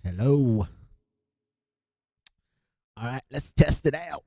Hello. All right, let's test it out.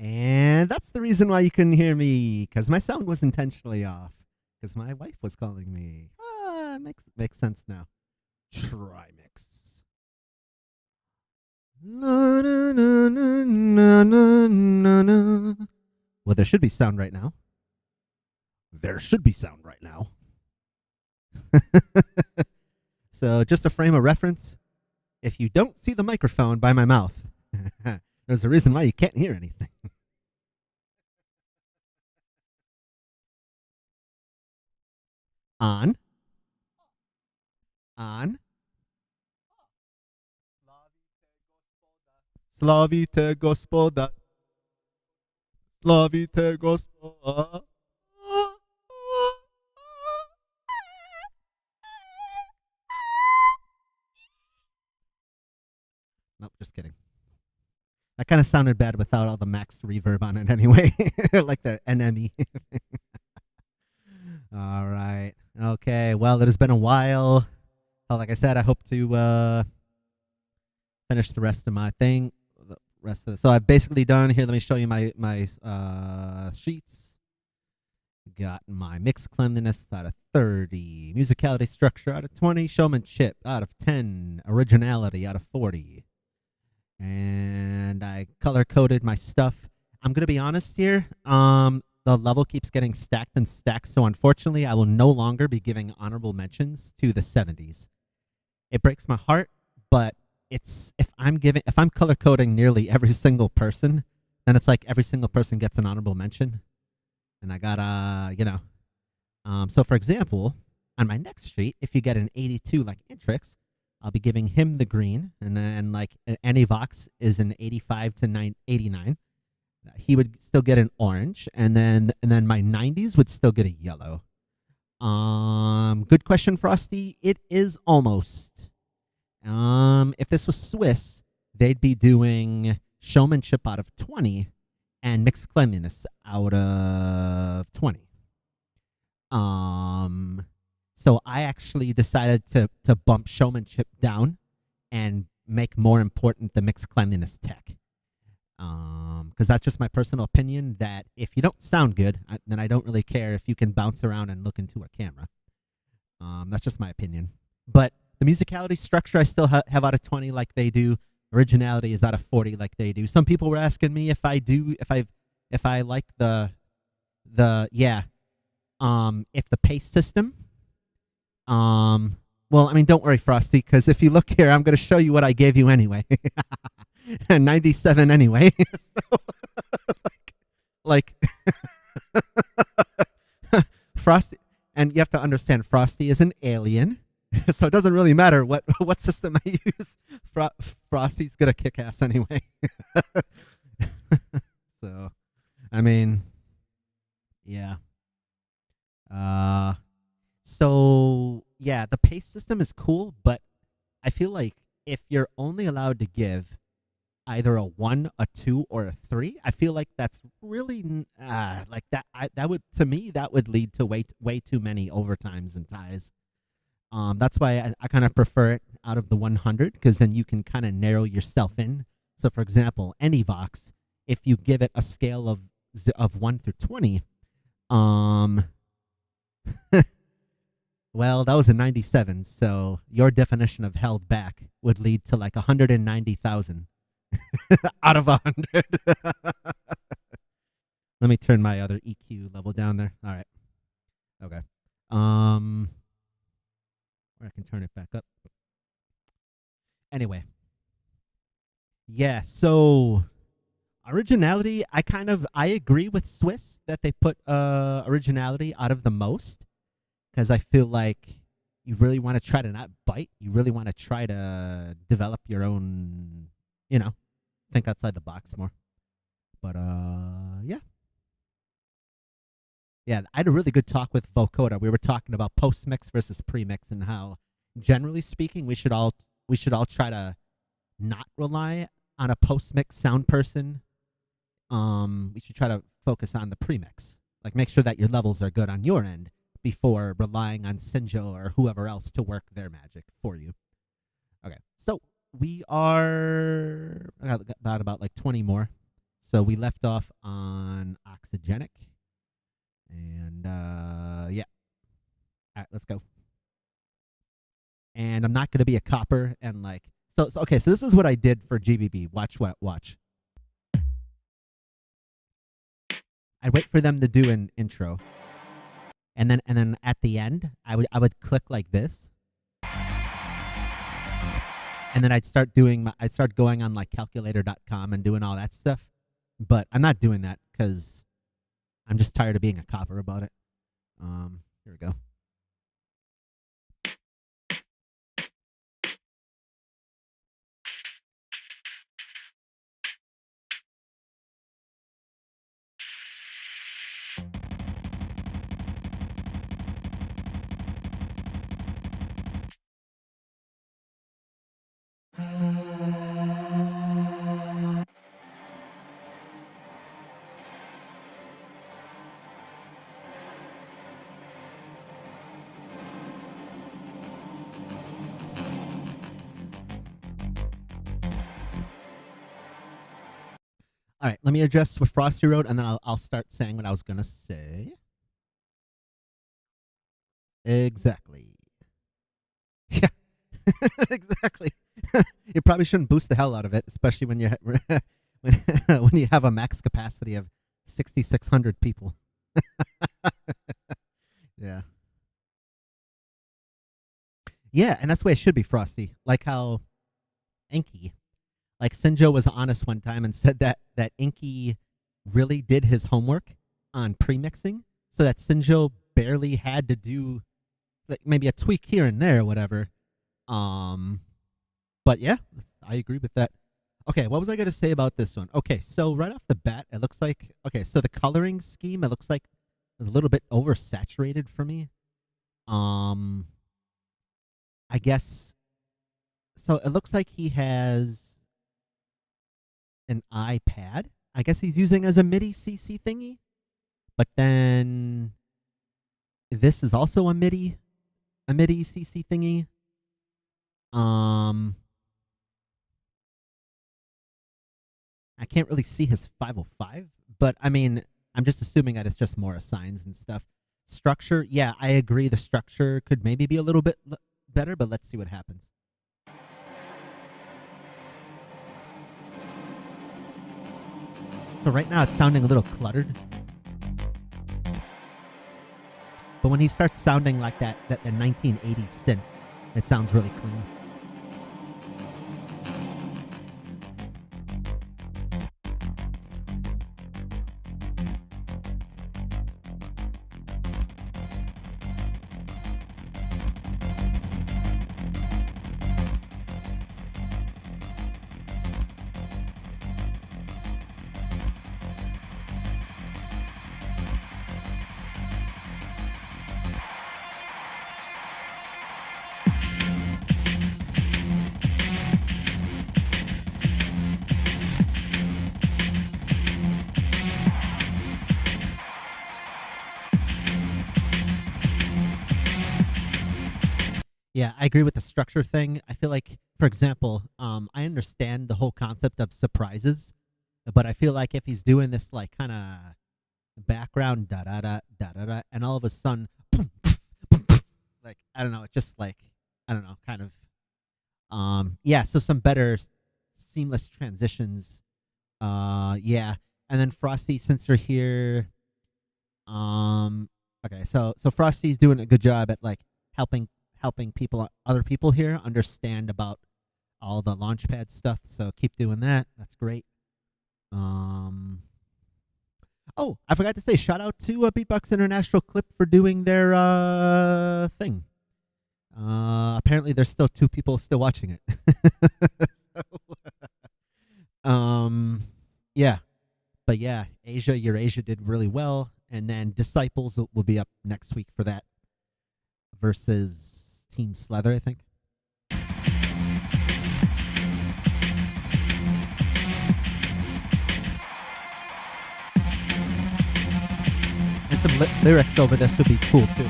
And that's the reason why you couldn't hear me, because my sound was intentionally off, because my wife was calling me. Makes sense now. Try mix. Na, na, na, na, na, na, na. Well, there should be sound right now. There should be sound right now. So just a frame of reference, if you don't see the microphone by my mouth, there's a reason why you can't hear anything. On. Slavite gospoda. Slavite gospoda. Nope, just kidding. That kind of sounded bad without all the max reverb on it anyway. Like the NME. All right. Okay. Well, it has been a while. Like I said, I hope to finish the rest of my thing. So I've basically done here. Let me show you my sheets. Got my mix cleanliness out of 30, musicality structure out of 20, showmanship out of 10, originality out of 40. And I color coded my stuff. I'm gonna be honest here. The level keeps getting stacked and stacked, so unfortunately, I will no longer be giving honorable mentions to the 70s. It breaks my heart, but it's if I'm color coding nearly every single person, then it's like every single person gets an honorable mention, and I gotta So for example, on my next sheet, if you get an 82 like Intrix, I'll be giving him the green, and like Anivox is an 85 to 89. He would still get an orange, and then my 90s would still get a yellow. Good question, Frosty. It is almost. If this was Swiss, they'd be doing showmanship out of 20 and mixed cleanliness out of 20. So I actually decided to bump showmanship down and make more important the mixed cleanliness tech. Because that's just my personal opinion, that if you don't sound good, then I don't really care if you can bounce around and look into a camera. That's just my opinion. But the musicality structure I still have out of 20 like they do. Originality is out of 40 like they do. Some people were asking me if I like the pace system. Well, I mean, don't worry, Frosty, because if you look here, I'm going to show you what I gave you anyway. 97 anyway. So, like Frosty, and you have to understand, Frosty is an alien. So it doesn't really matter what system I use. Frosty's gonna kick ass anyway. So, I mean, yeah. Uh, so yeah, the pace system is cool, but I feel like if you're only allowed to give either a 1, a 2, or a 3, I feel like that's really like that. That would, to me, that would lead to way too many overtimes and ties. That's why I kind of prefer it out of the 100, because then you can kind of narrow yourself in. So, for example, any Vox, if you give it a scale of 1 through 20, well, that was a 97. So your definition of held back would lead to like 190,000 out of 100. Let me turn my other EQ level down there. All right. Okay. Or I can turn it back up. Anyway. Yeah, so originality, I agree with Swiss that they put originality out of the most, because I feel like you really want to try to not bite. You really want to try to develop your own, think outside the box more. But yeah. Yeah, I had a really good talk with Vocoder. We were talking about post-mix versus pre-mix and how, generally speaking, we should all try to not rely on a post-mix sound person. We should try to focus on the pre-mix. Like, make sure that your levels are good on your end before relying on Sinjo or whoever else to work their magic for you. Okay, so we are about like 20 more. So we left off on Oxygenic. And yeah. All right, let's go. And I'm not going to be a copper and like so okay, so this is what I did for GBB. Watch. I'd wait for them to do an intro. And then at the end, I would click like this. And then I'd start going on like calculator.com and doing all that stuff. But I'm not doing that cuz I'm just tired of being a copper about it. Here we go. All right, let me adjust with Frosty Road, and then I'll start saying what I was going to say. Exactly. Yeah, exactly. You probably shouldn't boost the hell out of it, especially when you when you have a max capacity of 6,600 people. Yeah. Yeah, and that's the way it should be, Frosty. Like how Inky, like Sinjo was honest one time and said that Inky really did his homework on pre-mixing, so that Sinjo barely had to do like maybe a tweak here and there or whatever. But yeah, I agree with that. Okay, what was I going to say about this one? Okay, so right off the bat, it looks like, so the coloring scheme, it looks like it's a little bit oversaturated for me. I guess, so it looks like he has an iPad. I guess he's using as a MIDI CC thingy. But then this is also a MIDI CC thingy. I can't really see his 505, but I mean, I'm just assuming that it's just more assigns and stuff. Structure, yeah, I agree. The structure could maybe be a little bit better, but let's see what happens. So right now it's sounding a little cluttered. But when he starts sounding like that 1980s synth, it sounds really clean. Yeah, I agree with the structure thing. I feel like, for example, I understand the whole concept of surprises, but I feel like if he's doing this like kind of background da da da da da da, and all of a sudden, like I don't know, it's just like I don't know, kind of yeah. So some better seamless transitions. Yeah, and then Frosty, since you're here, okay, so Frosty's doing a good job at like helping people, other people here understand about all the launchpad stuff. So keep doing that. That's great. Um, oh, I forgot to say shout out to Beatbox International Clip for doing their thing. Apparently, there's still 2 people still watching it. So, yeah, but yeah, Eurasia did really well, and then Disciples will be up next week for that versus Team Slether, I think. And some lyrics over this would be cool too.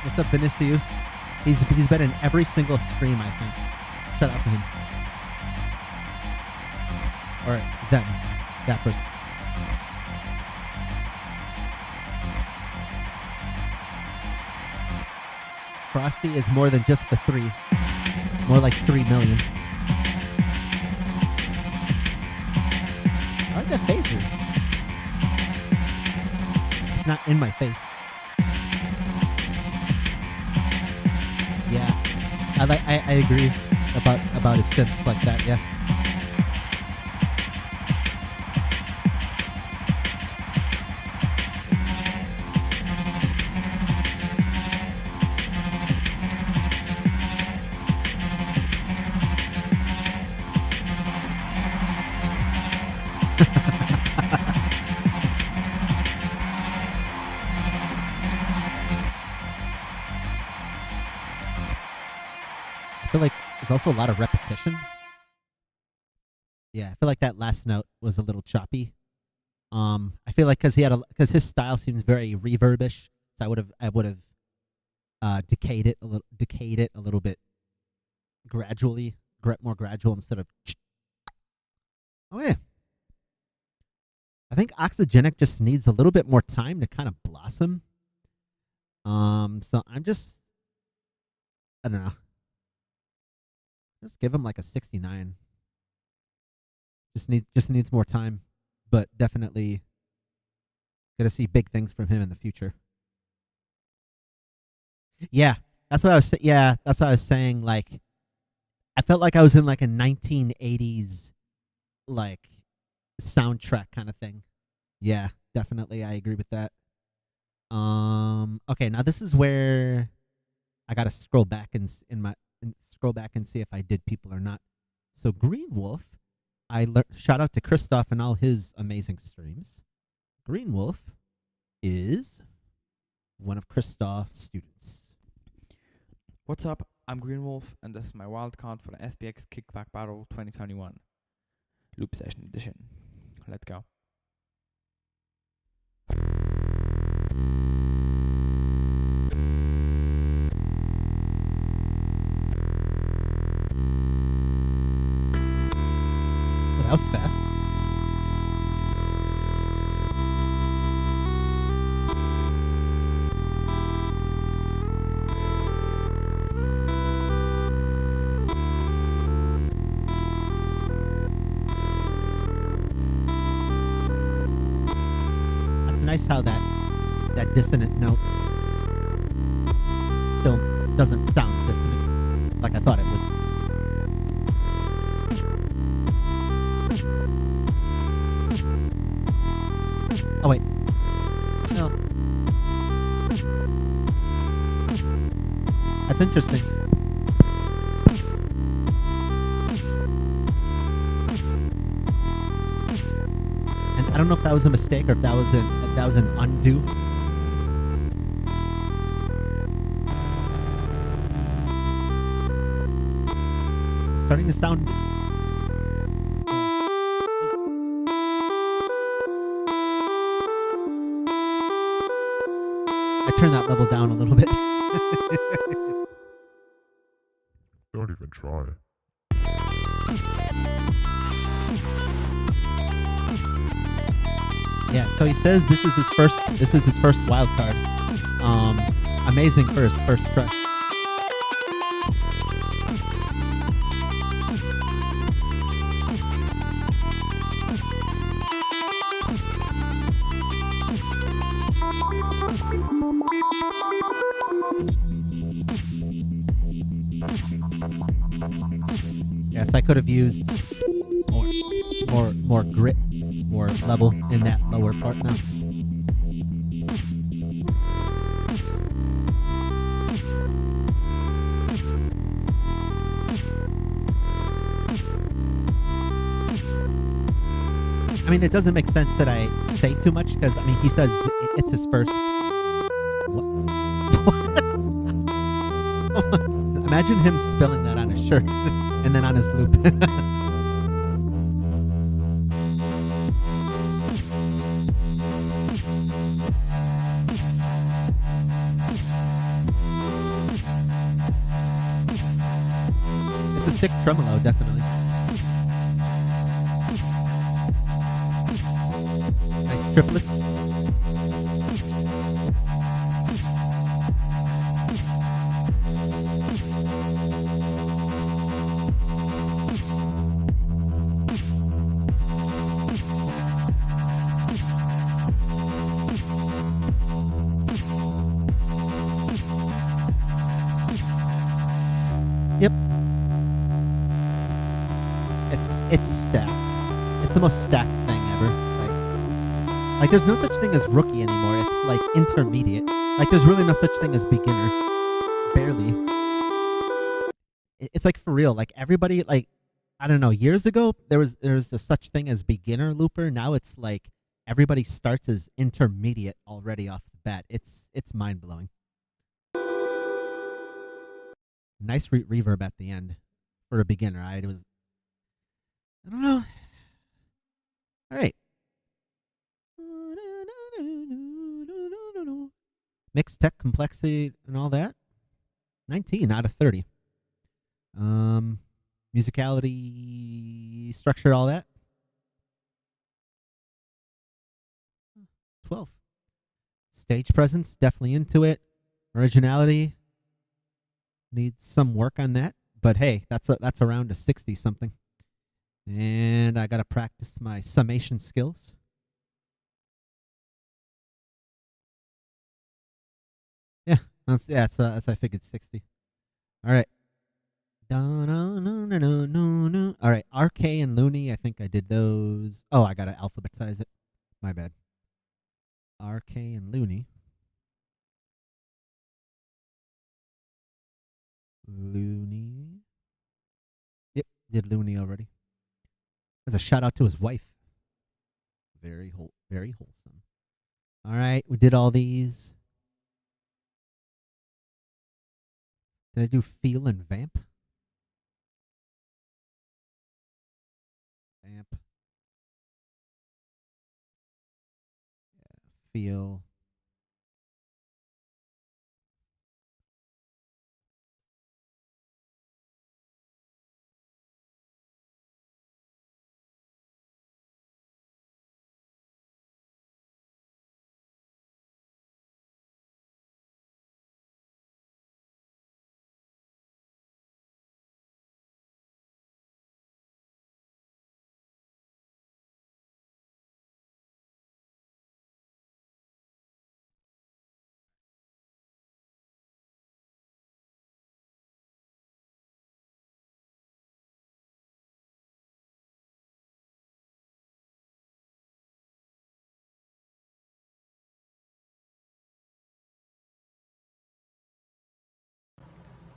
What's up, Vinicius? He's been in every single stream, I think. Shout out to him. Or them. That person. Frosty is more than just the 3. More like 3 million. I like that phaser. It's not in my face. Yeah, I agree about his synth like that. Yeah. I feel like there's also a lot of repetition. Yeah, I feel like that last note was a little choppy. I feel like because his style seems very reverbish, so I would have decayed it a little bit gradually, more gradual instead of. Oh yeah, I think Oxygenic just needs a little bit more time to kind of blossom. So I don't know. Just give him like a 69. Just needs more time, but definitely gonna see big things from him in the future. Yeah, that's what I was. Yeah, that's what I was saying. Like, I felt like I was in like a 1980s like soundtrack kind of thing. Yeah, definitely, I agree with that. Okay, now this is where I gotta scroll back and scroll back and see if I did people or not. So Green Wolf, shout out to Christoph and all his amazing streams. Green Wolf is one of Christoph's students. What's up? I'm Green Wolf, and this is my wildcard for the SBX Kickback Battle 2021. Loop Session Edition. Let's go. That was fast. That's nice how that dissonant note still doesn't sound dissonant like I thought it would. Oh wait. No. That's interesting. And I don't know if that was a mistake or if that was an undo. starting to sound. I turned that level down a little bit. Don't even try. Yeah, so he says this is his first wild card. Amazing first try. Yes, I could have used more grit, more level in that lower part now. I mean, it doesn't make sense that I say too much because, I mean, he says it's his first. What? Imagine him spilling that on his shirt and then on his loop. It's a sick tremolo, definitely. Nice triplets. Yep. It's stacked. It's the most stacked thing ever. Like there's no such thing as rookie anymore. It's like intermediate. Like there's really no such thing as beginner. Barely. It's like for real. Like everybody, like I don't know. Years ago there was a such thing as beginner looper. Now it's like everybody starts as intermediate already off the bat. It's mind blowing. Nice reverb at the end for a beginner. I don't know. All right. Mixed tech complexity and all that. 19 out of 30. Musicality, structure, all that. 12. Stage presence, definitely into it. Originality, needs some work on that, but hey, that's around a 60 something. And I gotta practice my summation skills. Yeah, that's I figured 60. All right. All right, RK and Looney, I think I did those. Oh, I gotta alphabetize it. My bad. RK and Looney. Looney. Yep, did Looney already. As a shout out to his wife. Very wholesome. All right, we did all these. Did I do feel and vamp? Vamp. Yeah, feel.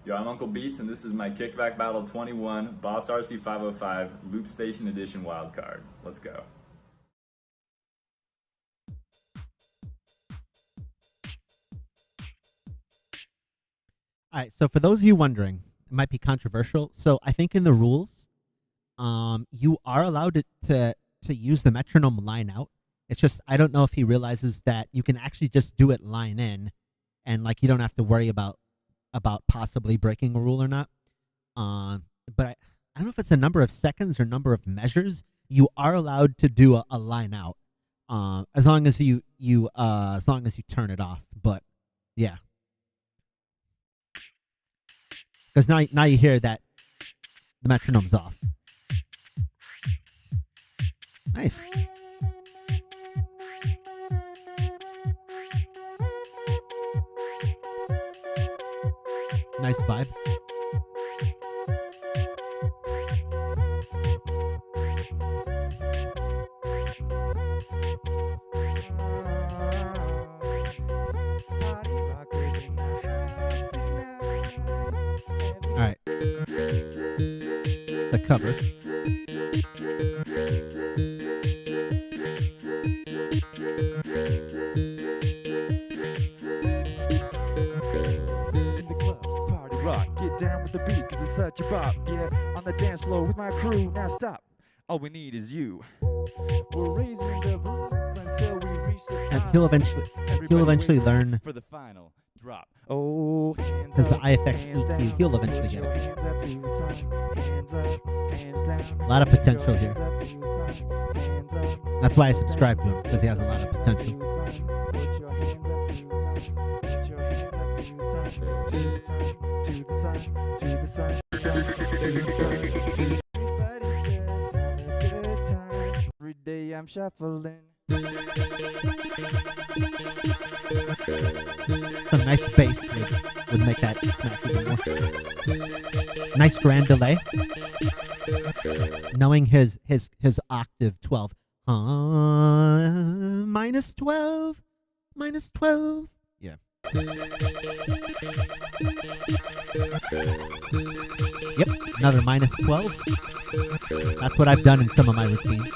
Yo, I'm Uncle Beats, and this is my Kickback Battle 21 Boss RC 505 Loop Station Edition Wildcard. Let's go. All right, so for those of you wondering, might be controversial. So I think in the rules, you are allowed to use the metronome line out. It's just I don't know if he realizes that you can actually just do it line in, and like you don't have to worry about possibly breaking a rule or not. But I don't know if it's a number of seconds or number of measures. You are allowed to do a line out, as long as you turn it off. But yeah, because now you hear that the metronome's off. Nice. Nice vibe. All right. The cover. Down with the beat, cause it's such a bop. Yeah, on the dance floor with my crew. Now stop. All we need is you. We're raising the roof until we reach the top. And he'll eventually learn for the final drop. Oh, hands because the up, IFX hands EQ, down, he'll eventually put get your it. hands up to the sun, hands up, hands down. A lot of Put your potential here. hands up to the sun, hands up, That's why I hands subscribe to down. him, because he has a lot of Put your potential. hands up to the sun, put your hands up to the sun, put your hands up to the sun, to the sun, to the sun, to the sun, to the sun, to the sun. Everybody just have a good time. Every day I'm shuffling. Some nice bass would make that smack even more. Nice grand delay. Knowing his octave 12. Minus 12. Minus 12. Yeah. Yep, another minus 12. That's what I've done in some of my routines.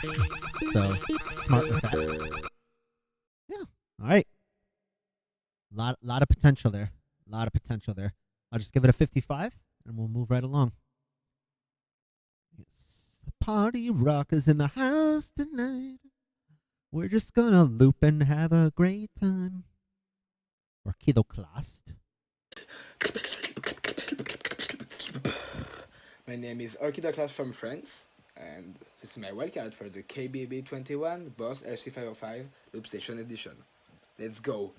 So, smart with that. Yeah, all right. Lot of potential there. A lot of potential there. I'll just give it a 55, and we'll move right along. Yes. Party rockers in the house tonight. We're just gonna loop and have a great time. Or Kidoklast. My name is Orchidoclass from France, and this is my wildcard for the KBB21 Boss RC505 Loop Station Edition. Let's go!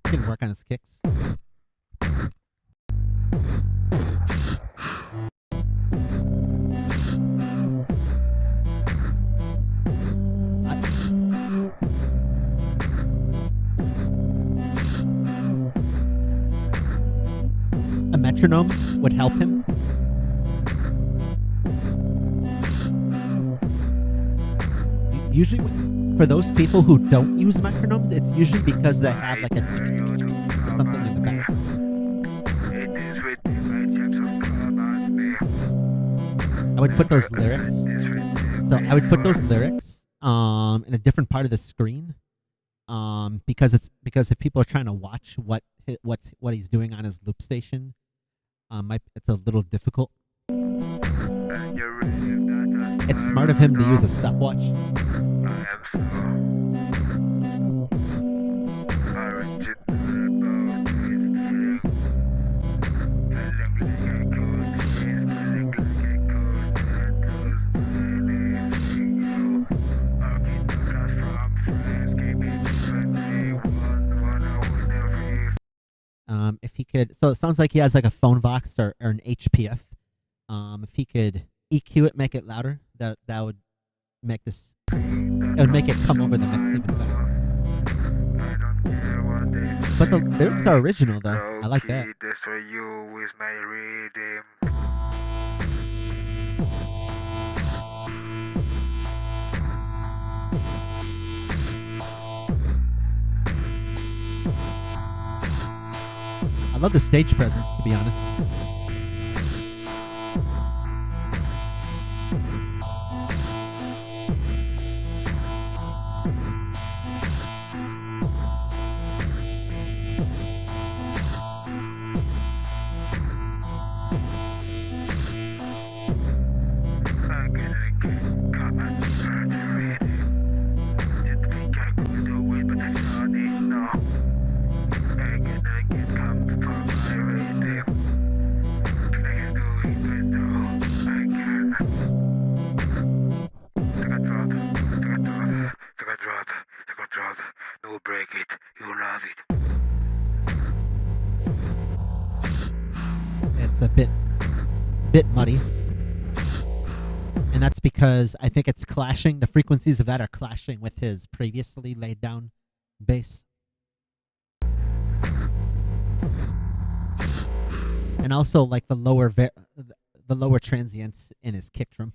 Can work on his kicks. A metronome would help him. Usually, for those people who don't use metronomes, it's usually because they have like a something in the back. I would put those lyrics. So I would put those lyrics in a different part of the screen, because if people are trying to watch what he's doing on his loop station, it's a little difficult. It's smart of him to use a stopwatch. If he could, so it sounds like he has like a phone vox or an HPF. If he could EQ it, make it louder, that would make this. It would make it come over the mix even better. But the lyrics are original though. I like that. I love the stage presence, to be honest. break it, you love it. It's a bit muddy. And that's because I think it's clashing. The frequencies of that are clashing with his previously laid down bass. And also like the lower transients in his kick drum.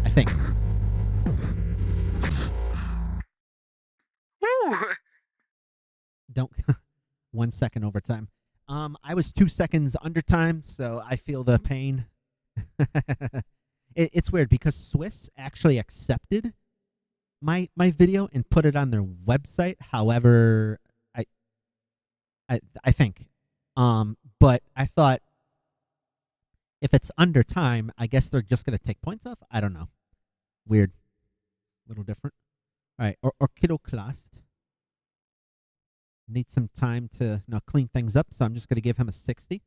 I think. Woo! Don't 1 second overtime. I was 2 seconds under time, so I feel the pain. It's weird because Swiss actually accepted my video and put it on their website. However, I think, but I thought if it's under time, I guess they're just gonna take points off. I don't know. Weird, little different. All right, Orchidoclast needs some time to clean things up, so I'm just gonna give him a 60.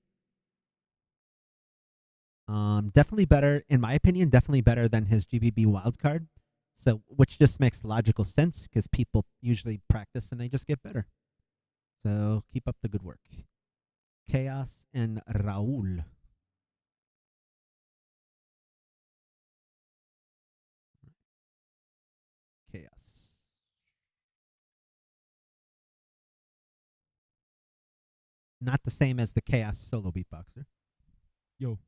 Definitely better, in my opinion, definitely better than his GBB wildcard. So, which just makes logical sense because people usually practice and they just get better. So, keep up the good work. Chaos and Raul. Chaos. Not the same as the Chaos solo beatboxer. Yo,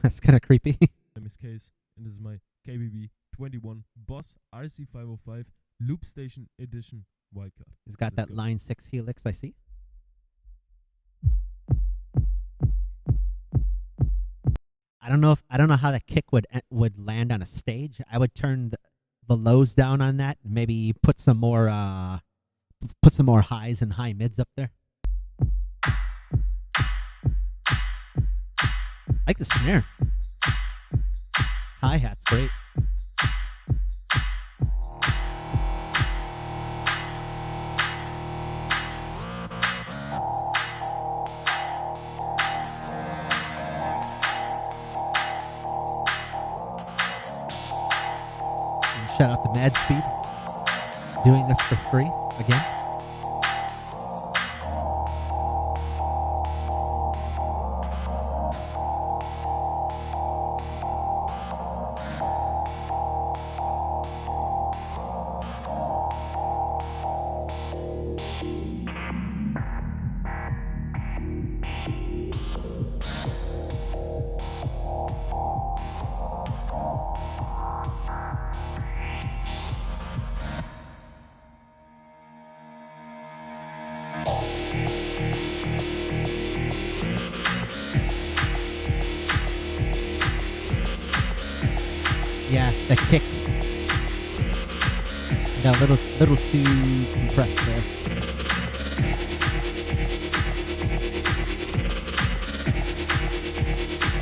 That's kind of creepy. name is Case, and this is my KBB 21 Boss RC505 Loop Station Edition wildcard. He's got Let's that go. line 6 helix, I see. I don't know how that kick would land on a stage. I would turn the lows down on that, and maybe put some more highs and high mids up there. I like the snare. Hi-hat's great. And shout out to Mad Speed doing this for free again. Yeah, the kick got a little too compressed there.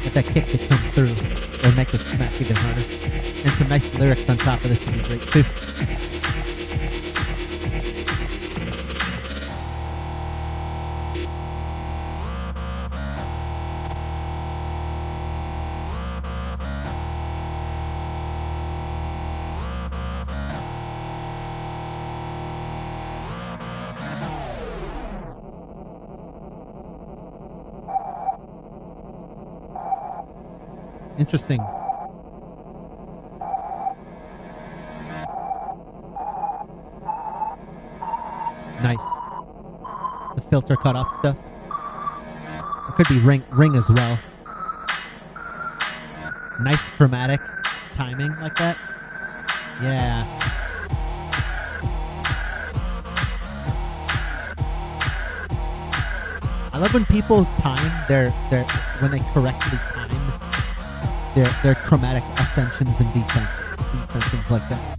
Get that kick to come through, it'll make the smack even harder. And some nice lyrics on top of this would be great too. Interesting. Nice. The filter cutoff stuff. It could be ring as well. Nice chromatic timing like that. Yeah. I love when people time when they correctly time their chromatic ascensions and descensions like that.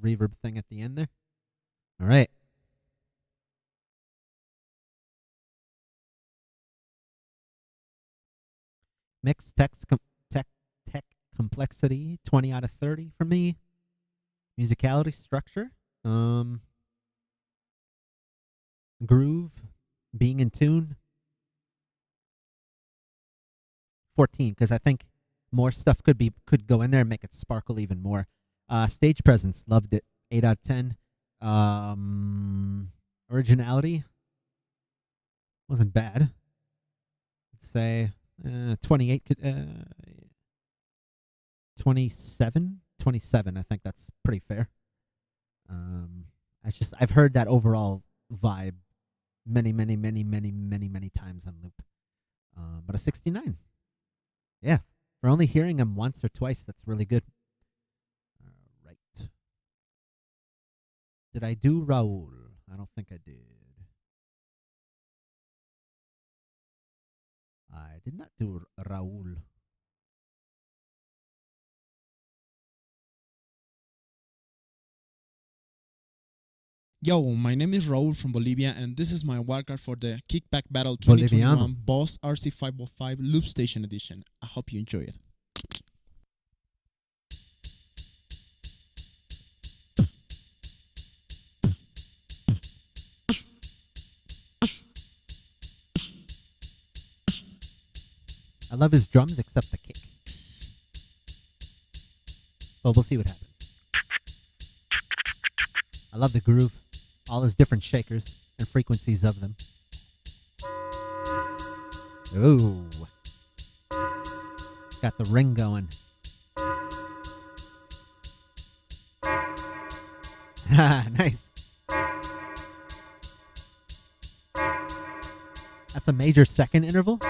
reverb thing at the end there. All right. Mixed tech complexity, 20 out of 30 for me. Musicality, structure, groove, being in tune, 14, because I think more stuff could go in there and make it sparkle even more. Stage presence, loved it, 8 out of 10. Originality wasn't bad. Let's say 28 could 27. I think that's pretty fair. I've heard that overall vibe many times on loop. But a 69. Yeah. For only hearing him once or twice, that's really good. All right. Did I do Raul? I don't think I did. I did not do Raul. Yo, my name is Raul from Bolivia, and this is my wildcard for the Kickback Battle 2021 Boliviano. Boss RC505 Loop Station Edition. I hope you enjoy it. I love his drums except the kick. But we'll see what happens. I love the groove, all his different shakers and frequencies of them. Ooh. Got the ring going. Nice. That's a major second interval.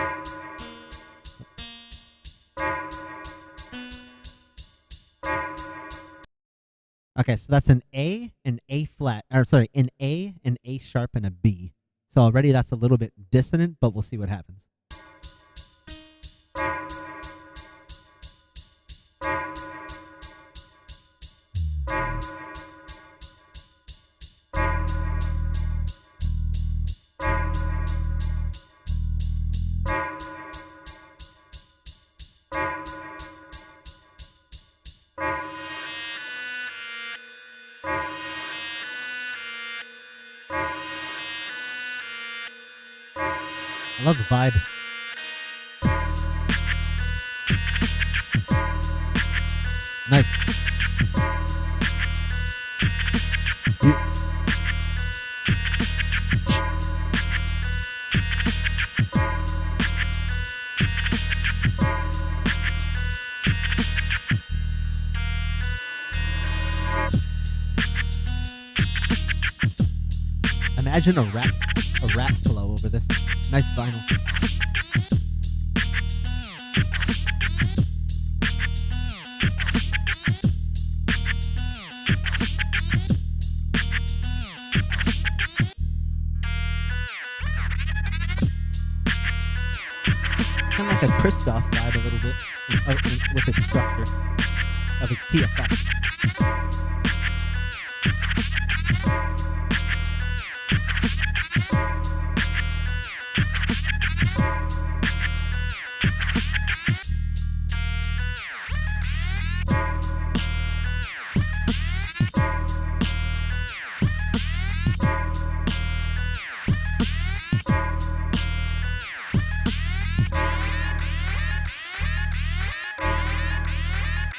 Okay, so that's an A, an A flat, or sorry, an A, an A sharp, and a B. So already that's a little bit dissonant, but we'll see what happens. I love the vibe. Nice. Imagine a rap flow over this. Nice vinyl. Kind of like a Christoph vibe a little bit with his structure of his TFX.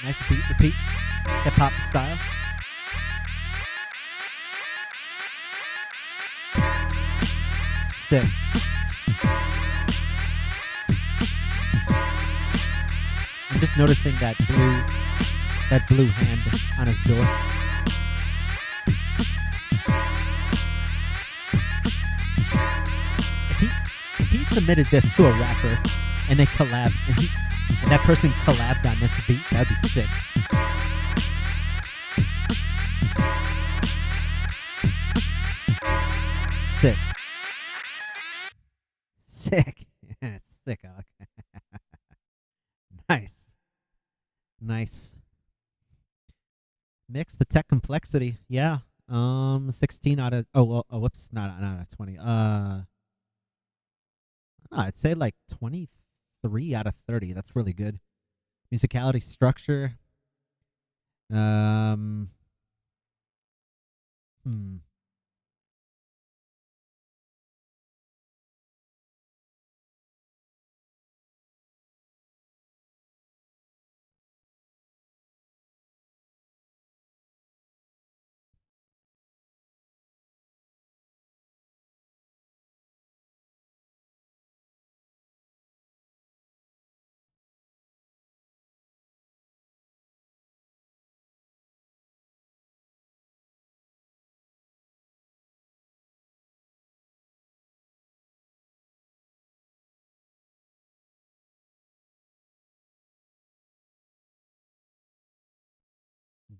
Nice beat, repeat, hip-hop style. Sick. I'm just noticing that blue hand on his door. If he submitted this to a rapper and they collab and that person collabed on this beat, that'd be sick. Sick. Sick. Yeah, sick, Alec. Nice. Nice. Mix the tech complexity. Yeah. 16 out of whoops, not out of 20. No, I'd say like 23 out of 30. That's really good. Musicality, structure. Um. Hmm.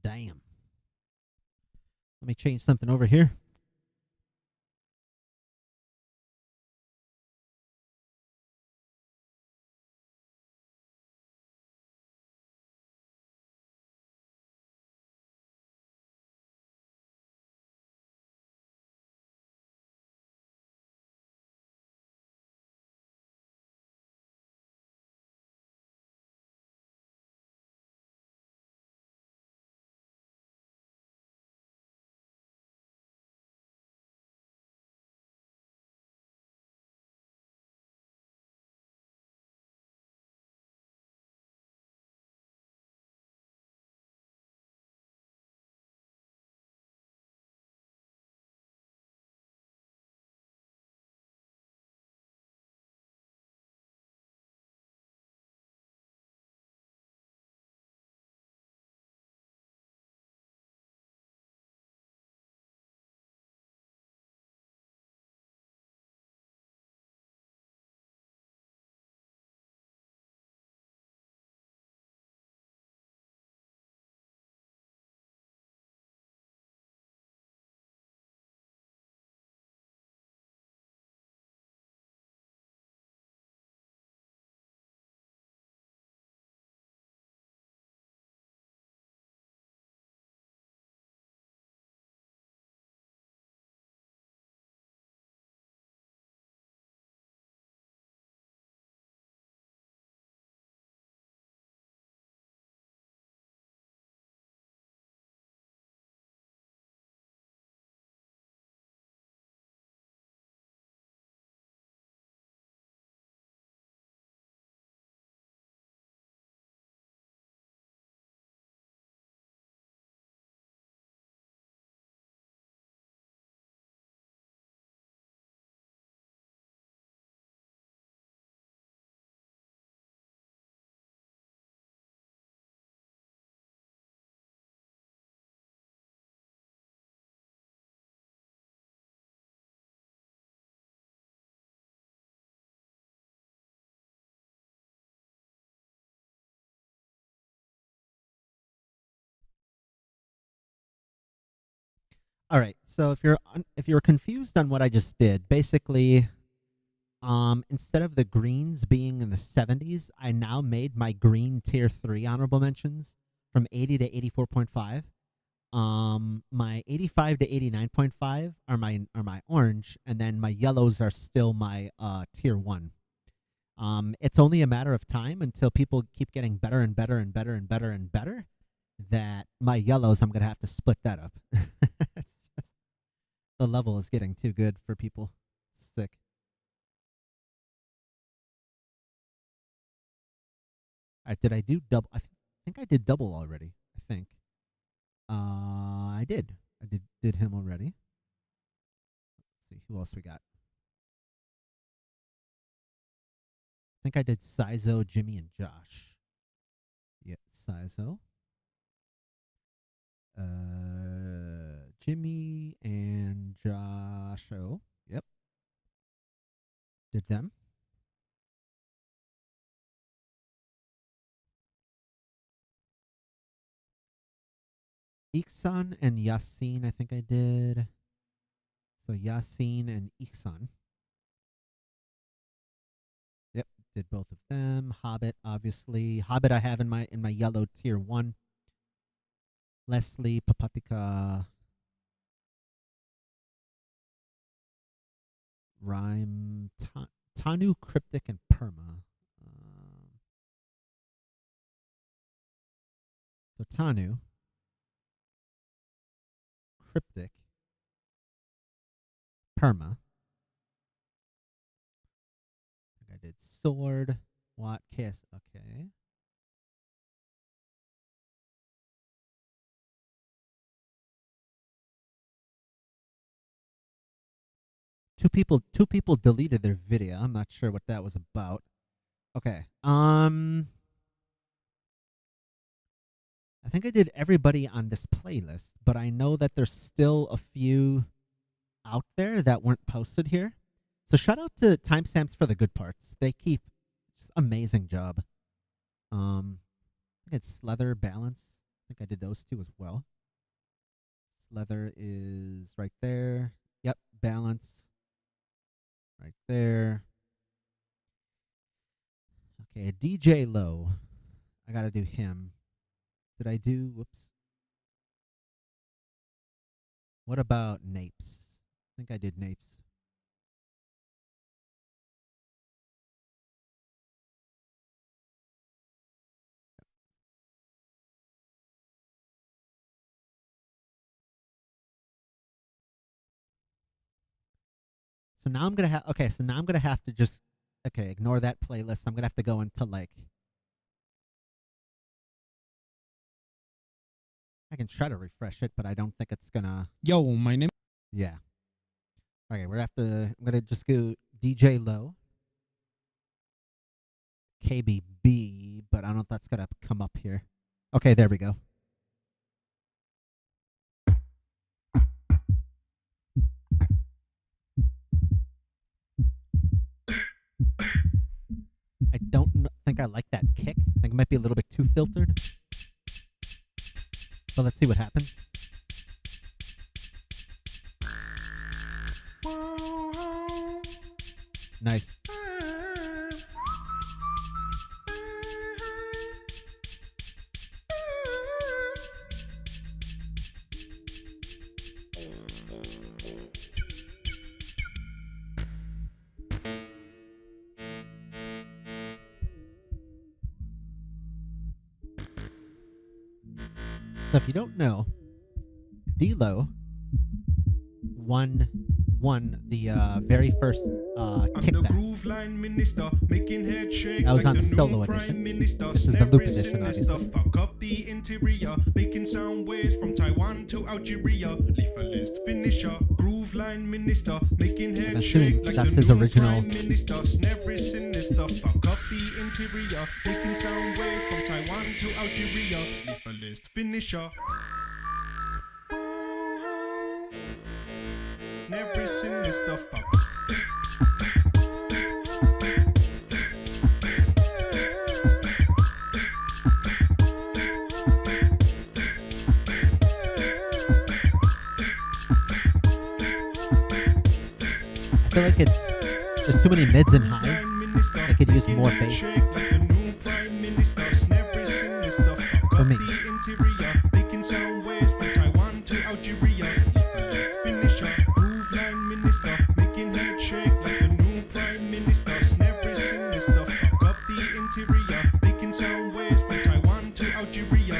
Damn. Let me change something over here. All right. So if you're confused on what I just did, basically, instead of the greens being in the 70s, I now made my green tier 3 honorable mentions from 80 to 84.5. My 85 to 89.5 are my orange, and then my yellows are still my tier 1. It's only a matter of time until people keep getting better and better and better and better and better that my yellows, I'm going to have to split that up. It's just, the level is getting too good for people. Sick. All right, did I do double? I think I did double already. I think. I did. I did him already. Let's see who else we got. I think I did Sizo, Jimmy, and Josh. Yep, Sizo. Jimmy and Josh. Oh, yep. Did them. Iksan and Yasin, I think I did. So Yasin and Iksan. Yep, did both of them. Hobbit, obviously. Hobbit I have in my yellow tier 1. Leslie, Papatika, Rhyme, Tanu, Cryptic, and Perma. So Tanu, Cryptic, Perma. I did Sword, Watt, Kiss. Okay. Two people deleted their video. I'm not sure what that was about. Okay. I think I did everybody on this playlist, but I know that there's still a few out there that weren't posted here. So shout out to Timestamps for the good parts. They keep just amazing job. I think it's Leather, Balance. I think I did those two as well. Leather is right there. Yep, Balance. Right there. Okay, DJ Low. I gotta do him. Did I do? Whoops. What about Napes? I think I did Napes. So now I'm gonna have so now I'm gonna have to just ignore that playlist. I'm gonna have to go into like I can try to refresh it, but I don't think it's gonna Yo, my name. Yeah. Okay, I'm gonna just go DJ Low. KBB, but I don't know if that's gonna come up here. Okay, there we go. I don't think I like that kick. I think it might be a little bit too filtered. So let's see what happens. Nice. So if you don't know, D-Lo won the very first Kickback. That was on the solo edition. This is the loop edition, obviously. Fuck up the interior, making sound waves from Taiwan to Algeria. Leave a list finisher, groove line minister, making head shake like that's the his new original. prime minister. Snappery sinister, fuck up the interior, making sound waves from Taiwan to Algeria. Leave a list finisher. Never sinister, fuck. I feel like there's too many mids and highs. I could use more bass. For me. Making sound waves from Taiwan to Algeria. Finisher, groove line minister, making head shake like the new prime minister. Snappery sinister, fuck up the interior, making sound waves from Taiwan to Algeria.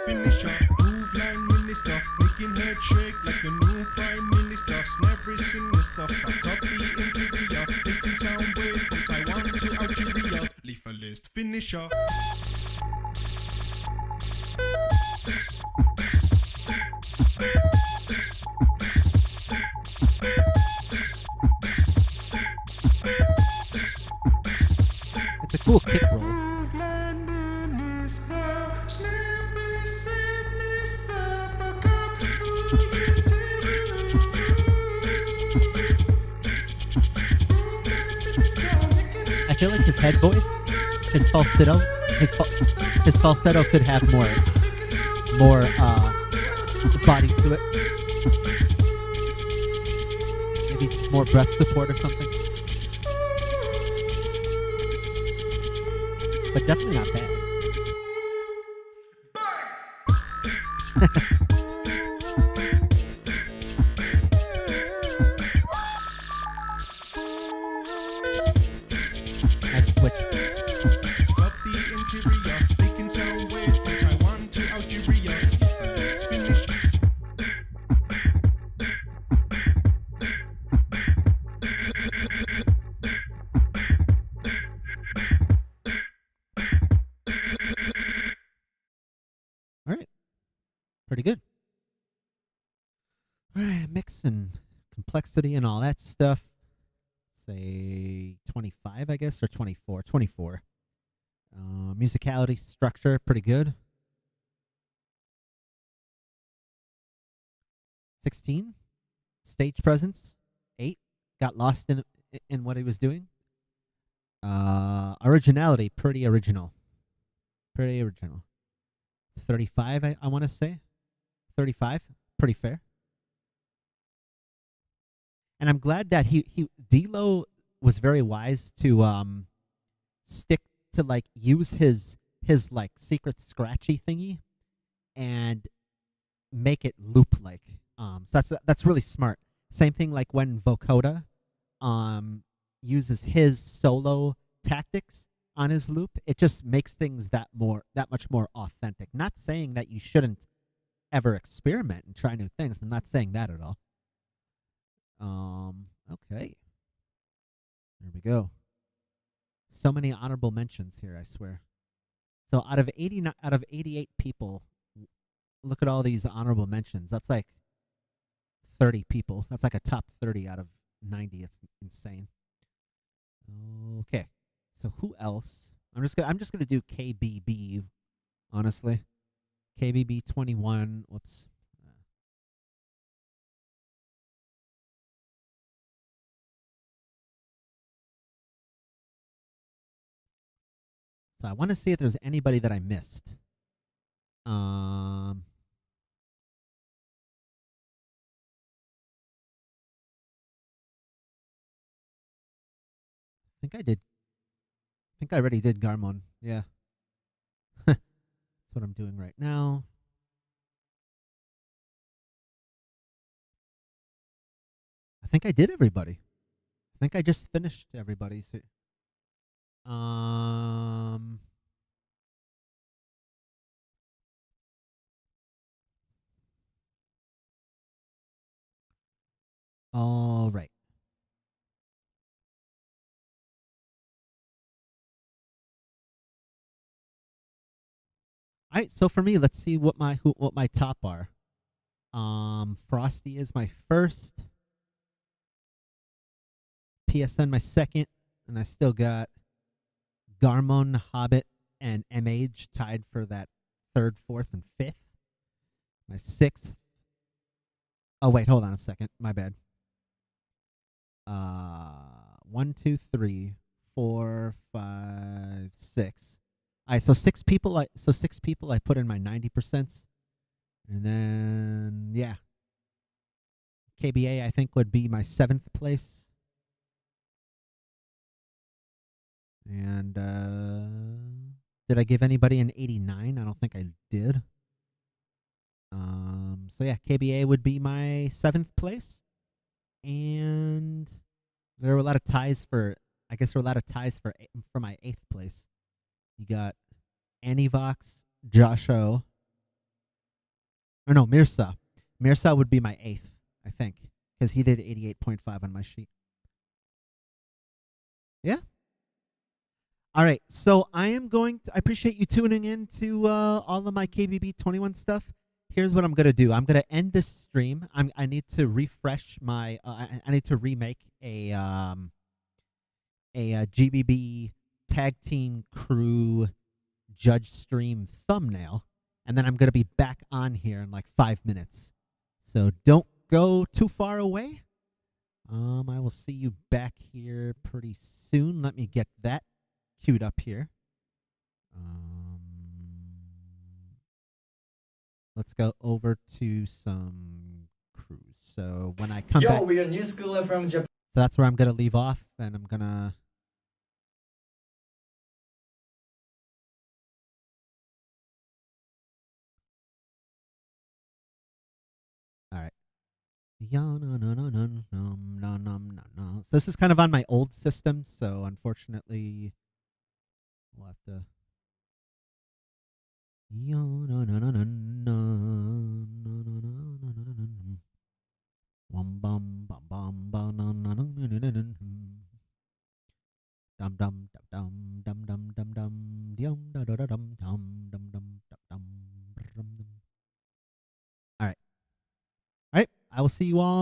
Finisher, groove line minister, making head shake like the new prime minister. Snappery sinister, fuck up the interior, making sound waves from Taiwan to Algeria. Leave a list finisher. It's a cool kick roll. I feel like his head voice, his falsetto could have more body to it. Maybe more breath support or something. But definitely not bad. Nice switch. Got the interior, making sound waves from Taiwan to Algeria. Let's finish. All right. Pretty good. All right, mix and complexity and all that stuff. Say 25, I guess, or 24. 24. Musicality, structure, pretty good. 16. Stage presence, 8. Got lost in what he was doing. Originality, pretty original. Pretty original. 35, I want to say. 35, pretty fair. And I'm glad that D-Lo was very wise to stick to like use his like secret scratchy thingy and make it loop like. So that's really smart. Same thing like when Vocoder uses his solo tactics on his loop, it just makes things that much more authentic. Not saying that you shouldn't ever experiment and try new things. I'm not saying that at all. Okay. There we go. So many honorable mentions here, I swear. So out of 88 people, look at all these honorable mentions. That's like 30 people. That's like a top 30 out of 90. It's insane. Okay. So who else? I'm just gonna do KBB, honestly. KBB 21. Whoops. So I want to see if there's anybody that I missed. I think I did. I think I already did Garmon. Yeah. That's what I'm doing right now. I think I did everybody. I think I just finished everybody. So, all right. All right, so for me, let's see what my top are. Frosty is my first. PSN my second, and I still got Garmon, Hobbit, and MH tied for that third, fourth, and fifth. My sixth. Oh wait, hold on a second. My bad. 1, 2, 3, 4, 5, 6. All right, so six people. I put in my 90%, and then yeah, KBA I think would be my 7th place, and did I give anybody an 89? I don't think I did. So yeah, KBA would be my 7th place, and there were a lot of ties for. I guess there were a lot of ties for my 8th place. You got Anivox, Josho, or no, Mirsa. Mirsa would be my 8th, I think, because he did 88.5 on my sheet. Yeah. All right, so I appreciate you tuning in to all of my KBB 21 stuff. Here's what I'm gonna do. I'm gonna end this stream. I need to refresh my. I need to remake a GBB tag team crew judge stream thumbnail, and then I'm gonna be back on here in like 5 minutes. So don't go too far away. I will see you back here pretty soon. Let me get that queued up here. Let's go over to some crews. So when I come back, we're a new schooler from Japan. so that's where I'm gonna leave off, and I'm gonna So this is kind of on my old system, so unfortunately we'll have to dum dum dum dum dum dum dum dum dum dum dum dum dum dum dum. All right. I will see you all